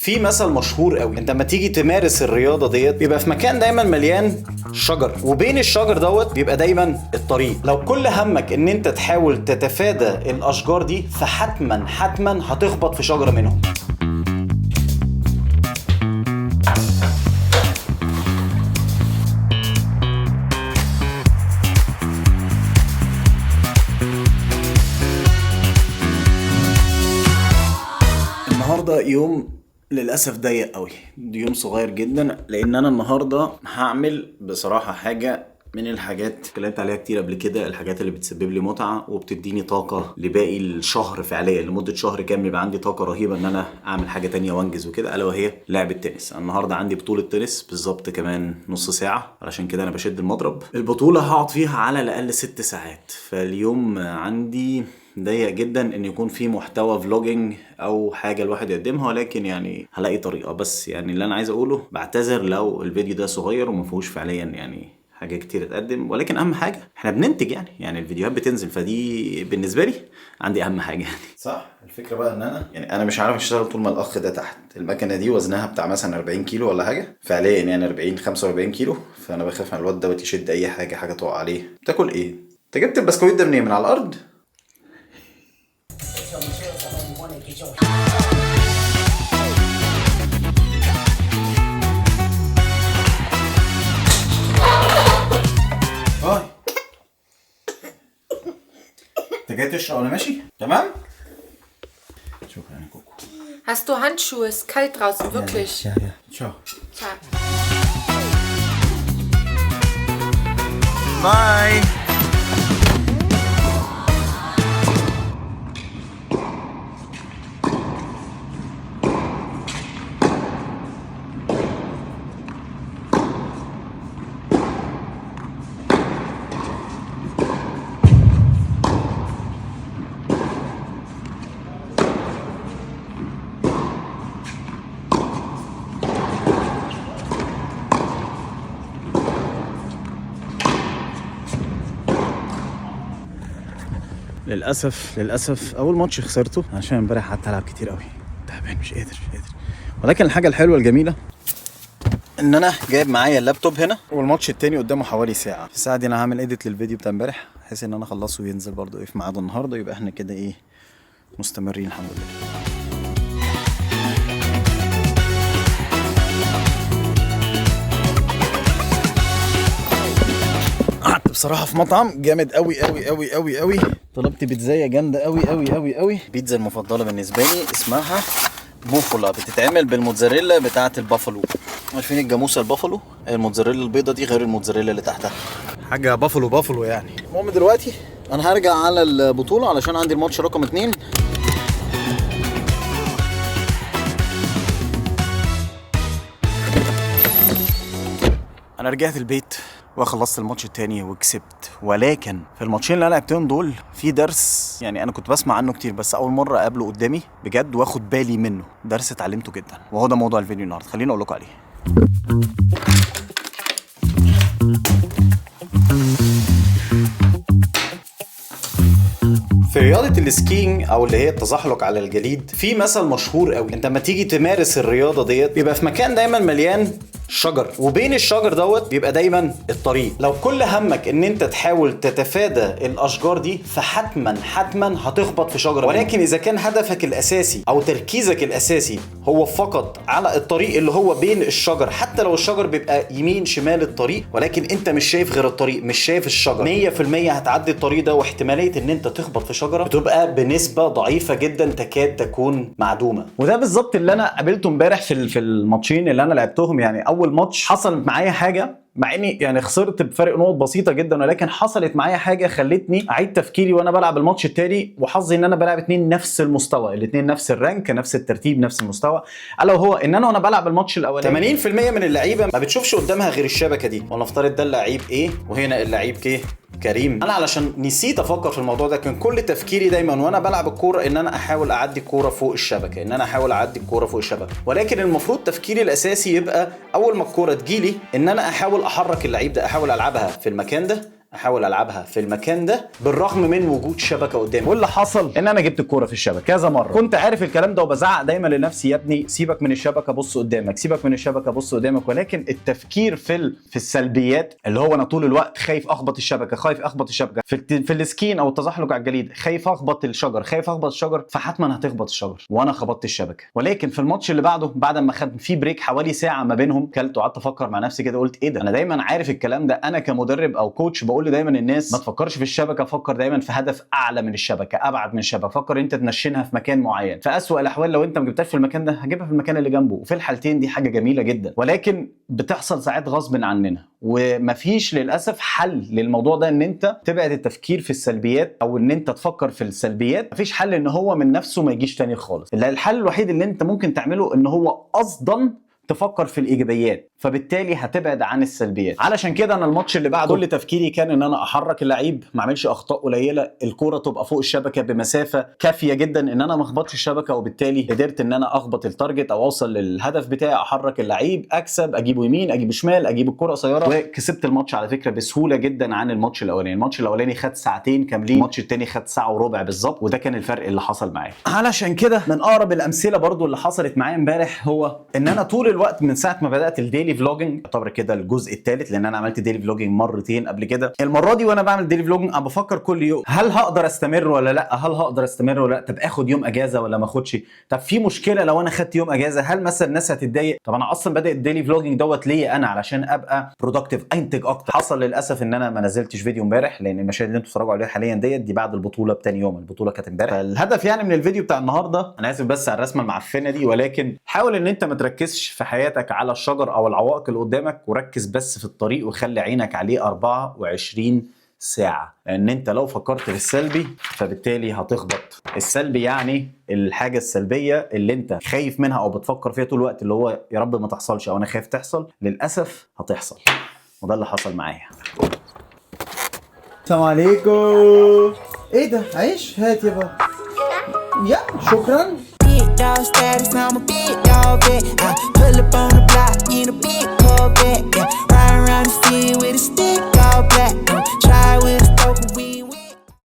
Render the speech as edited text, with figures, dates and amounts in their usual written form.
في مثل مشهور قوي، انت لما تيجي تمارس الرياضه ديت بيبقى في مكان دايما مليان شجر، وبين الشجر دوت بيبقى دايما الطريق. لو كل همك ان انت تحاول تتفادى الاشجار دي فحتما هتخبط في شجره منهم. النهارده يوم للاسف ضيق قوي، يوم صغير جدا، لان انا النهارده هعمل بصراحه حاجه من الحاجات اللي اتكلمت عليها كتير قبل كده، الحاجات اللي بتسبب لي متعه وبتديني طاقه لباقي الشهر، فعليا لمده شهر كامل يبقى عندي طاقه رهيبه ان انا اعمل حاجه تانية وانجز وكده، الا وهي لعب التنس. النهارده عندي بطوله تنس بالظبط كمان نص ساعه، علشان كده انا بشد المضرب. البطوله هقعد فيها على الاقل 6 ساعات، فاليوم عندي ضيق جدا ان يكون في محتوى فلوجينج او حاجه الواحد يقدمها، ولكن يعني هلاقي طريقه. بس يعني اللي انا عايز اقوله، بعتذر لو الفيديو ده صغير وما فيهوش فعليا يعني حاجه كتير تقدم، ولكن اهم حاجه احنا بننتج يعني الفيديوهات بتنزل، فدي بالنسبه لي عندي اهم حاجه يعني. صح. الفكره بقى ان انا مش عارف اشتغل طول ما الاخ ده تحت. المكنه دي وزنها بتاع مثلا 40 كيلو ولا حاجه، فعليا يعني 40 45 كيلو، فانا بخاف على الواد دوت يشد اي حاجه تقع عليه. بتاكل ايه؟ انت جبت البسكويت ده منين؟ من على الارض؟ انت جاي تشرب وانا ماشي؟ تمام؟ شكرا يا كوكو. Hast du Handschuhe? Ist kalt draußen, wirklich. Ja. Ciao. Ciao. Bye. للاسف اول ماتش خسرته عشان امبارح قعدت العب كتير قوي، تعبان مش قادر. ولكن الحاجه الحلوه الجميله ان انا جايب معايا اللابتوب هنا، والماتش التاني قدامه حوالي ساعه. في الساعه دي انا هعمل اديت للفيديو بتاع امبارح بحيث ان انا اخلصه وينزل برضه في ميعاد النهارده، يبقى احنا كده مستمرين الحمد لله. قعدت بصراحه في مطعم جامد قوي. طلبت بيتزايه جامده قوي. البيتزا المفضله بالنسبه لي اسمها بوفولا، بتتعمل بالموتزاريلا بتاعه البافالو. عارفين الجاموسه البافالو؟ الموتزاريلا البيضه دي غير الموتزاريلا اللي تحتها، حاجه بافالو يعني. المهم دلوقتي انا هرجع على البطوله علشان عندي الماتش رقم 2. انا رجعت البيت وخلصت الماتش التاني وكسبت، ولكن في الماتشين اللي انا لعبتهم دول في درس يعني انا كنت بسمع عنه كتير، بس اول مره اقابله قدامي بجد واخد بالي منه، درس اتعلمته جدا، وهو ده موضوع الفيديو النهارده. خليني اقول لكم عليه. في رياضة السكينج او اللي هي التزحلق على الجليد، في مثل مشهور قوي، انت لما تيجي تمارس الرياضة ديت بيبقى في مكان دايما مليان شجر، وبين الشجر دوت بيبقى دايما الطريق. لو كل همك ان انت تحاول تتفادى الاشجار دي فحتما هتخبط في شجره، ولكن اذا كان هدفك الاساسي او تركيزك الاساسي هو فقط على الطريق اللي هو بين الشجر، حتى لو الشجر بيبقى يمين شمال الطريق ولكن انت مش شايف غير الطريق، مش شايف الشجر، 100% هتعدي الطريق ده، واحتماليه ان انت تخبط في شجره بتبقى بنسبه ضعيفه جدا تكاد تكون معدومه. وده بالظبط اللي انا قابلته امبارح في الماتشين اللي انا لعبتهم. يعني اول ماتش حصل معايا حاجه، مع اني يعني خسرت بفرق نقط بسيطه جدا، ولكن حصلت معايا حاجه خلتني اعيد تفكيري وانا بلعب الماتش التاني، وحظي ان انا بلعب اتنين نفس المستوى، الاتنين نفس الرانك نفس الترتيب نفس المستوى، الا وهو ان انا وانا بلعب الماتش الاولاني 80% من اللعيبه ما بتشوفش قدامها غير الشبكه دي، ونفترض ده اللعيب ايه وهنا اللعيب كريم. انا علشان نسيت افكر في الموضوع ده، كان كل تفكيري دايما وانا بلعب الكوره ان انا احاول اعدي الكوره فوق الشبكه، ولكن المفروض تفكيري الاساسي يبقى اول ما الكوره تجيلي ان انا احاول احرك اللعيب ده، احاول العبها في المكان ده احاول العبها في المكان ده بالرغم من وجود شبكه قدامي. واللي حصل ان انا جبت الكوره في الشبكه كذا مره. كنت عارف الكلام ده وبزعق دايما لنفسي، يا ابني سيبك من الشبكه بص قدامك، سيبك من الشبكه بص قدامك. ولكن التفكير في السلبيات اللي هو انا طول الوقت خايف اخبط الشبكه، خايف اخبط الشبكه في السكين او التزحلق على الجليد، خايف اخبط الشجر، خايف اخبط الشجر، فحتما هتخبط الشجر وانا خبطت الشبكه. ولكن في الماتش اللي بعده بعد ما خد في بريك حوالي ساعه ما بينهم، كلت وقعدت افكر مع نفسي كده، قلت ايه ده، انا دايما عارف الكلام ده، انا كمدرب او كوتش بقول دايما الناس ما تفكرش في الشبكه، فكر دايما في هدف اعلى من الشبكه، ابعد من الشبكه، فكر انت تنشنها في مكان معين. في اسوأ الاحوال لو انت ما جبتهاش في المكان ده هجيبها في المكان اللي جنبه، وفي الحالتين دي حاجه جميله جدا. ولكن بتحصل ساعات غصب عننا، ومفيش للاسف حل للموضوع ده ان انت تبعد التفكير في السلبيات او ان انت تفكر في السلبيات. مفيش حل ان هو من نفسه ما يجيش تاني خالص. الحل الوحيد اللي انت ممكن تعمله ان هو قصدا تفكر في الايجابيات، فبالتالي هتبعد عن السلبيات. علشان كده انا الماتش اللي بعده كل تفكيري كان ان انا احرك اللعيب، ما اعملش اخطاء قليله، الكوره تبقى فوق الشبكه بمسافه كافيه جدا ان انا ما اخبطش الشبكه، وبالتالي قدرت ان انا اخبط التارجت او اوصل للهدف بتاعي، احرك اللعيب، اكسب، اجيبه يمين، اجيبه شمال، اجيب الكوره قصيره، وكسبت الماتش على فكره بسهوله جدا عن الماتش الاولاني. الماتش الاولاني خد ساعتين كاملين، الماتش الثاني خد ساعه وربع بالظبط، وده كان الفرق اللي حصل معايا. علشان كده من اقرب الامثله برضو اللي حصلت معايا امبارح هو ان انا طول الوقت من ساعه ما بدات الديلي فلوجينج، يعتبر كده الجزء الثالث لان انا عملت ديلي فلوجينج مرتين قبل كده، المره دي وانا بعمل ديلي فلوجينج انا بفكر كل يوم هل هقدر استمر ولا لا، هل هقدر استمر ولا لا، طب اخد يوم اجازه ولا ما اخدش، طب في مشكله لو انا خدت يوم اجازه هل مثلا الناس هتتضايق، طب انا اصلا بادئ الديلي فلوجينج دوت ليا انا علشان ابقى برودكتيف، انتج اكتر. حصل للاسف ان انا ما نزلتش فيديو امبارح لان المشاهد اللي انتوا بتتفرجوا عليها حاليا دي بعد البطوله بتاني يوم، البطوله كانت امبارح. فالهدف يعني من الفيديو بتاع النهارده، انا اسف بس على الرسمه المعفنه دي، ولكن حاول ان انت ما تركزش في حياتك على الشجر او العوائق اللي قدامك، وركز بس في الطريق وخلي عينك عليه 24 ساعة. لأن أنت لو فكرت في السلبي فبالتالي هتخبط. السلبي يعني الحاجة السلبية اللي أنت خايف منها أو بتفكر فيها طول الوقت، اللي هو يا رب ما تحصلش أو أنا خايف تحصل، للأسف هتحصل، وده اللي حصل معايا. السلام عليكم. ايه ده؟ عيش هات يا بابا. يا شكرا. Dog status, I'm a big dog vet. I pull up on the block in a big Corvette. Yeah.